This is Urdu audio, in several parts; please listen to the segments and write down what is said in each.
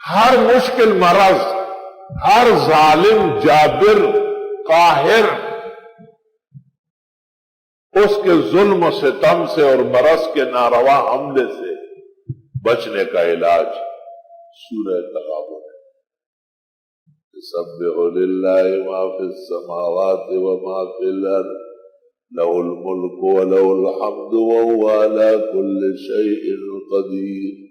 ہر مشکل مرض، ہر ظالم جابر قاہر، اس کے ظلم و ستم سے اور مرض کے ناروا حملے سے بچنے کا علاج سورہ تغابن ہے۔ یسبح للہ ما فی السماوات وما فی الارض لہ الملک ولہ الحمد وهو علی کل شیء قدیر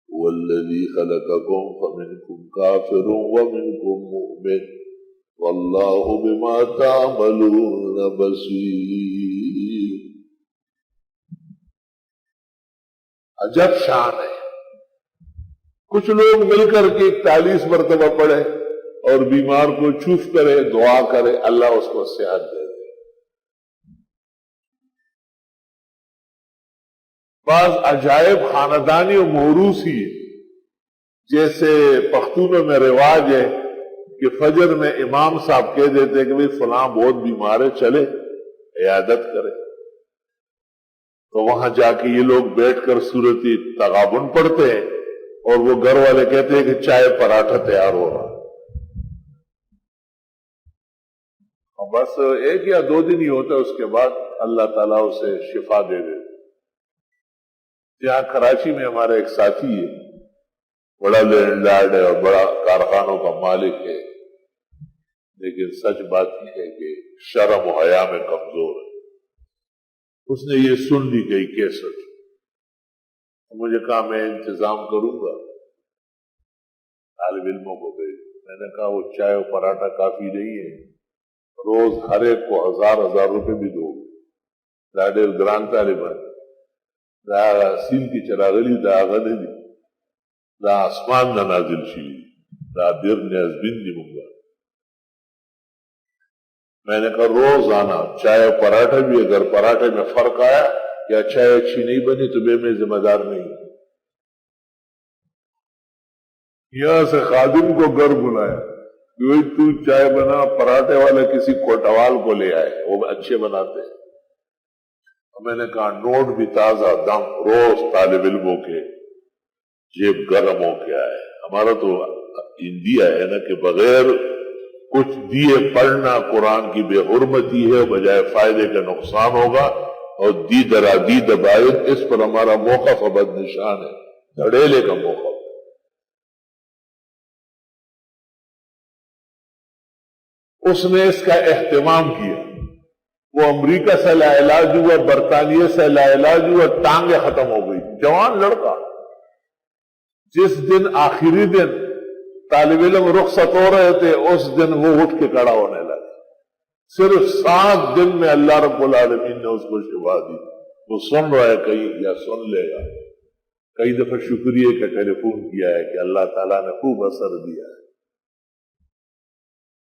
والذی خلقکم فمنکم کافر ومنکم مؤمن واللہ بما تعملون بصیر۔ عجب شان ہے، کچھ لوگ مل کر کے 41 مرتبہ پڑھے اور بیمار کو چوف کرے، دعا کرے، اللہ اس کو صحت دے دے۔ بعض عجائب خاندانی و موروثی ہے، جیسے پختونوں میں رواج ہے کہ فجر میں امام صاحب کہہ دیتے کہ بھئی فلاں بہت بیمار ہے، چلے عیادت کرے، تو وہاں جا کے یہ لوگ بیٹھ کر سورۃ تغابن پڑھتے ہیں اور وہ گھر والے کہتے ہیں کہ چائے پراٹھا تیار ہو رہا، اور بس 1 یا 2 دن ہی ہوتا ہے، اس کے بعد اللہ تعالیٰ اسے شفا دے دیتے۔ یہاں کراچی میں ہمارا ایک ساتھی ہے، بڑا لینڈ لارڈ ہے اور بڑا کارخانوں کا مالک ہے، لیکن سچ بات یہ ہے کہ شرم و حیا میں کمزور ہے۔ اس نے یہ سن لی گئی کیسٹ، مجھے کہا میں انتظام کروں گا، طالب علموں کو بھیج۔ میں نے کہا وہ چائے و پراٹھا کافی نہیں ہے، روز ہر ایک کو 1000 روپے بھی دو، دا ډېر ګران طالبان، دا سیل کی چراغلی دا غنی دی، دا اسمان نہ نازل شوی، دا دیر نیازبین دی مونگا۔ میں نے کہا روزانہ چائے و پراٹھا بھی، اگر پراٹھے میں فرق آیا یا چائے اچھی نہیں بنی تو میں ذمہ دار نہیں۔ یہاں سے خادم کو گھر بلایا، تو چائے بنا، پراٹھے والے کسی کوٹوال کو لے آئے، وہ اچھے بناتے ہیں۔ میں نے کہا نوٹ بھی تازہ دم، روز طالب علموں کے جیب گرم ہو کے آئے۔ ہمارا تو انڈیا ہے نا کہ بغیر کچھ دیے پڑھنا قرآن کی بے حرمتی ہے، بجائے فائدے کا نقصان ہوگا، اور دی درادی دبائد، اس پر ہمارا موقف ابد نشان ہے، دھڑیلے کا موقف۔ اس نے اس کا اہتمام کیا، وہ امریکہ سے لا علاج ہوا، برطانیہ سے لا علاج ہوا، ٹانگیں ختم ہو گئی، جوان لڑکا۔ جس دن آخری دن طالب علم رخصت ہو رہے تھے، اس دن وہ اٹھ کے کھڑا ہونے لگا۔ صرف 7 دن میں اللہ رب العالمین نے اس کو شفا دی۔ وہ سن رہا ہے کہیں یا سن لے گا، کئی دفعہ شکریہ کا ٹیلی فون کیا ہے کہ اللہ تعالیٰ نے خوب اثر دیا ہے۔